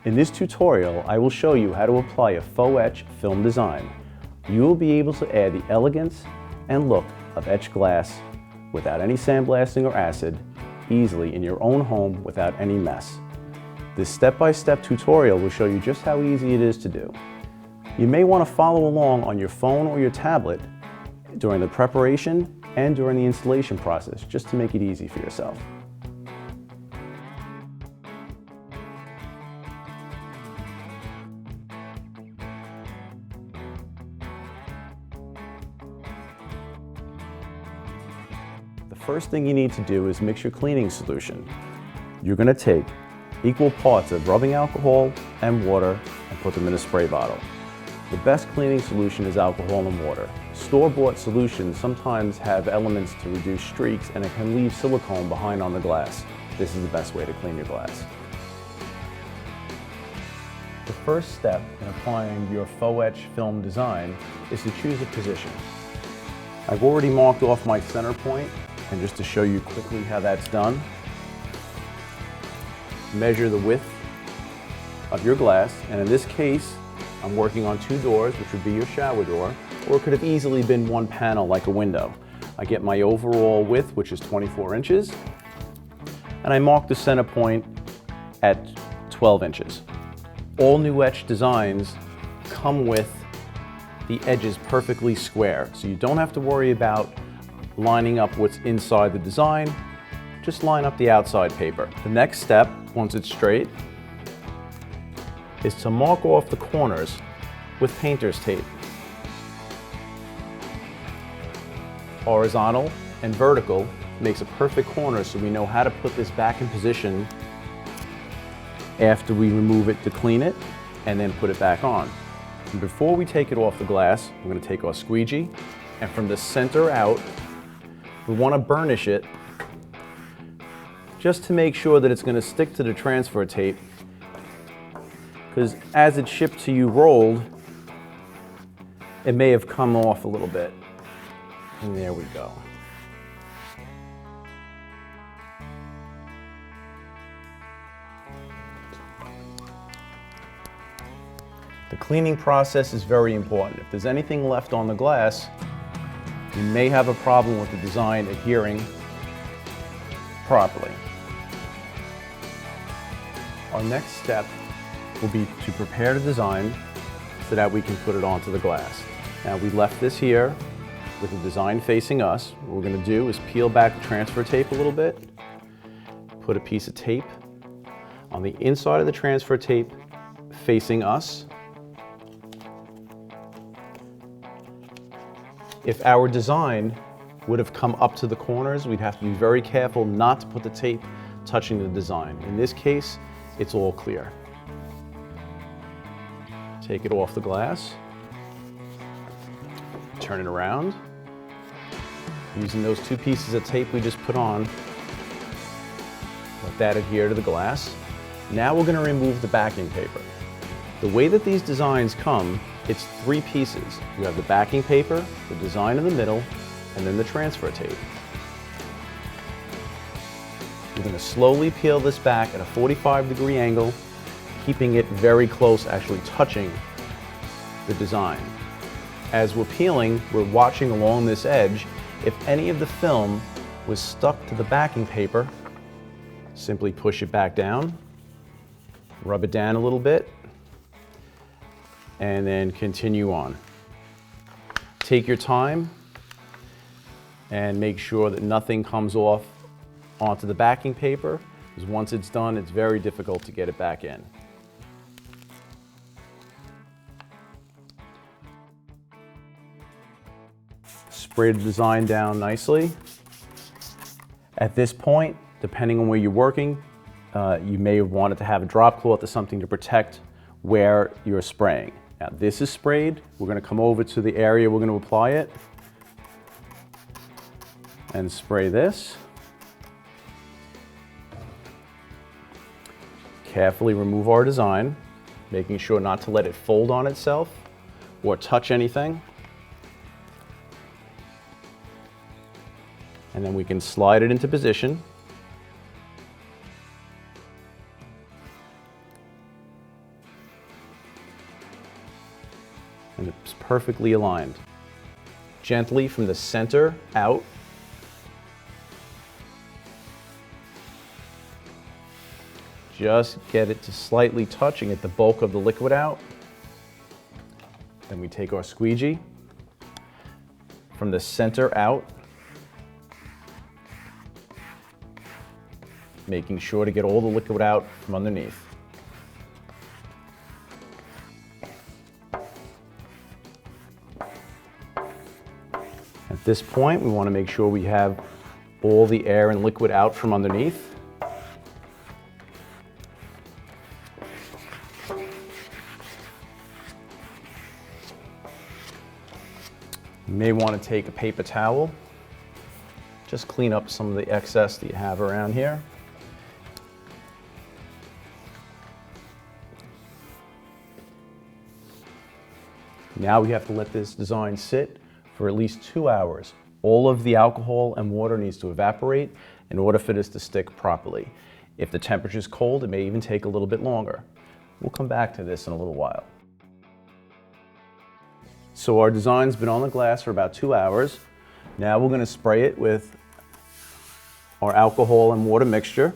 In this tutorial, I will show you how to apply a faux etch film design. You will be able to add the elegance and look of etched glass without any sandblasting or acid, easily in your own home without any mess. This step-by-step tutorial will show you just how easy it is to do. You may want to follow along on your phone or your tablet during the preparation and during the installation process, just to make it easy for yourself. The first thing you need to do is mix your cleaning solution. You're going to take equal parts of rubbing alcohol and water and put them in a spray bottle. The best cleaning solution is alcohol and water. Store-bought solutions sometimes have elements to reduce streaks, and it can leave silicone behind on the glass. This is the best way to clean your glass. The first step in applying your faux etch film design is to choose a position. I've already marked off my center point. And just to show you quickly how that's done, measure the width of your glass, and in this case, I'm working on 2 doors, which would be your shower door, or it could have easily been one panel like a window. I get my overall width, which is 24 inches, and I mark the center point at 12 inches. All NuEtch designs come with the edges perfectly square, so you don't have to worry about lining up what's inside the design. Just line up the outside paper. The next step, once it's straight, is to mark off the corners with painter's tape. Horizontal and vertical makes a perfect corner, so we know how to put this back in position after we remove it to clean it and then put it back on. And before we take it off the glass, we're going to take our squeegee, and from the center out, we want to burnish it just to make sure that it's going to stick to the transfer tape, because as it's shipped to you rolled, it may have come off a little bit. And there we go. The cleaning process is very important. If there's anything left on the glass, you may have a problem with the design adhering properly. Our next step will be to prepare the design so that we can put it onto the glass. Now, we left this here with the design facing us. What we're going to do is peel back the transfer tape a little bit, put a piece of tape on the inside of the transfer tape facing us. If our design would have come up to the corners, we'd have to be very careful not to put the tape touching the design. In this case, it's all clear. Take it off the glass, turn it around, using those 2 pieces of tape we just put on, let that adhere to the glass. Now we're going to remove the backing paper. The way that these designs come, it's 3 pieces. You have the backing paper, the design in the middle, and then the transfer tape. We're going to slowly peel this back at a 45-degree angle, keeping it very close, actually touching the design. As we're peeling, we're watching along this edge. If any of the film was stuck to the backing paper, simply push it back down, rub it down a little bit, and then continue on. Take your time and make sure that nothing comes off onto the backing paper, because once it's done, it's very difficult to get it back in. Spray the design down nicely. At this point, depending on where you're working, you may want it to have a drop cloth or something to protect where you're spraying. Now this is sprayed. We're going to come over to the area we're going to apply it and spray this. Carefully remove our design, making sure not to let it fold on itself or touch anything. And then we can slide it into position. And it's perfectly aligned. Gently from the center out. Just get it to slightly touch and get the bulk of the liquid out. Then we take our squeegee from the center out, making sure to get all the liquid out from underneath. At this point, we want to make sure we have all the air and liquid out from underneath. You may want to take a paper towel, just clean up some of the excess that you have around here. Now we have to let this design sit for at least 2 hours. All of the alcohol and water needs to evaporate in order for this to stick properly. If the temperature is cold, it may even take a little bit longer. We'll come back to this in a little while. So our design's been on the glass for about 2 hours. Now we're going to spray it with our alcohol and water mixture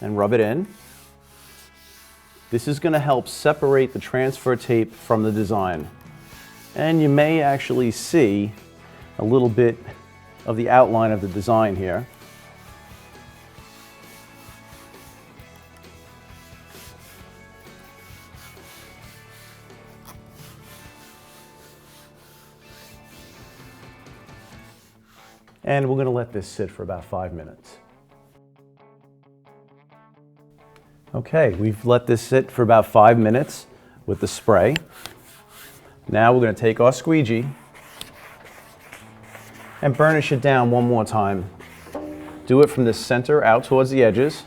and rub it in. This is going to help separate the transfer tape from the design. And you may actually see a little bit of the outline of the design here. And we're going to let this sit for about 5 minutes. Okay, we've let this sit for about 5 minutes with the spray. Now we're going to take our squeegee and burnish it down one more time. Do it from the center out towards the edges,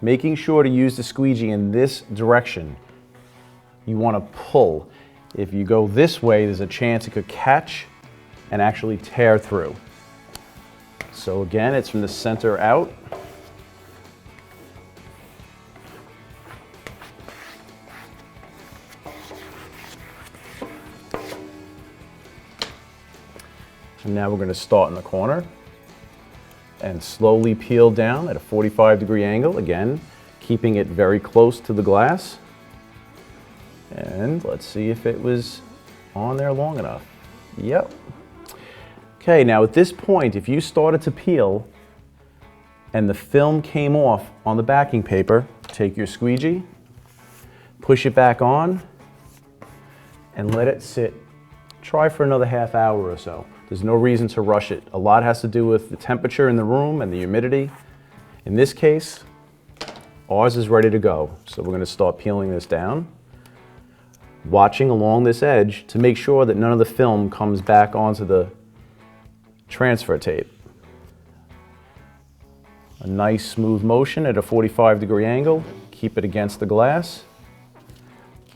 making sure to use the squeegee in this direction. You want to pull. If you go this way, there's a chance it could catch and actually tear through. So again, it's from the center out. And now we're going to start in the corner and slowly peel down at a 45-degree angle, again, keeping it very close to the glass. And let's see if it was on there long enough. Yep. Okay, now at this point, if you started to peel and the film came off on the backing paper, take your squeegee, push it back on, and let it sit. Try for another half hour or so. There's no reason to rush it. A lot has to do with the temperature in the room and the humidity. In this case, ours is ready to go. So we're going to start peeling this down, watching along this edge to make sure that none of the film comes back onto the transfer tape. A nice smooth motion at a 45-degree angle. Keep it against the glass.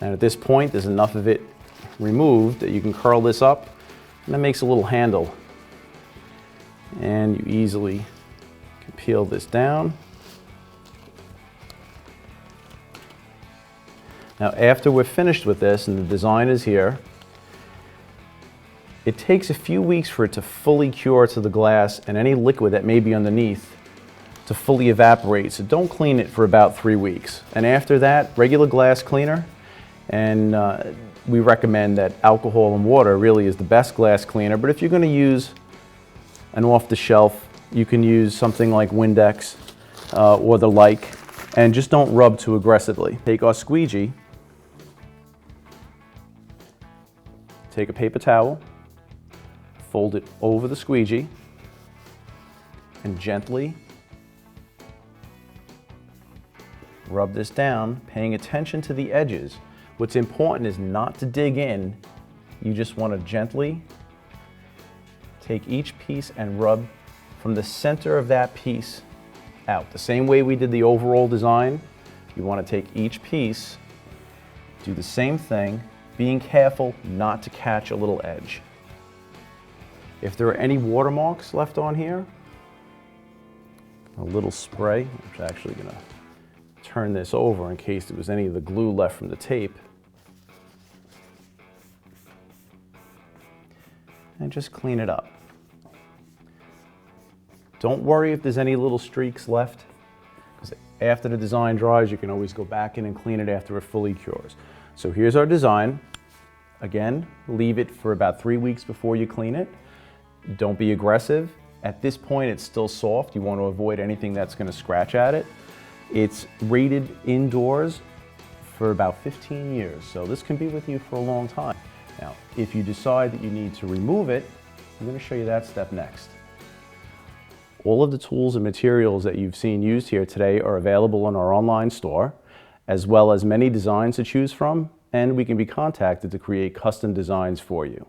And at this point, there's enough of it removed that you can curl this up, and that makes a little handle. And you easily can peel this down. Now, after we're finished with this and the design is here, it takes a few weeks for it to fully cure to the glass and any liquid that may be underneath to fully evaporate. So don't clean it for about 3 weeks. And after that, regular glass cleaner, and we recommend that alcohol and water really is the best glass cleaner. But if you're going to use an off-the-shelf, you can use something like Windex or the like, and just don't rub too aggressively. Take our squeegee, take a paper towel, fold it over the squeegee, and gently rub this down, paying attention to the edges. What's important is not to dig in. You just want to gently take each piece and rub from the center of that piece out. The same way we did the overall design, you want to take each piece, do the same thing, being careful not to catch a little edge. If there are any watermarks left on here, a little spray. I'm actually going to turn this over in case there was any of the glue left from the tape. And just clean it up. Don't worry if there's any little streaks left, because after the design dries, you can always go back in and clean it after it fully cures. So here's our design. Again, leave it for about 3 weeks before you clean it. Don't be aggressive. At this point, it's still soft. You want to avoid anything that's going to scratch at it. It's rated indoors for about 15 years, so this can be with you for a long time. Now, if you decide that you need to remove it, I'm going to show you that step next. All of the tools and materials that you've seen used here today are available in our online store, as well as many designs to choose from, and we can be contacted to create custom designs for you.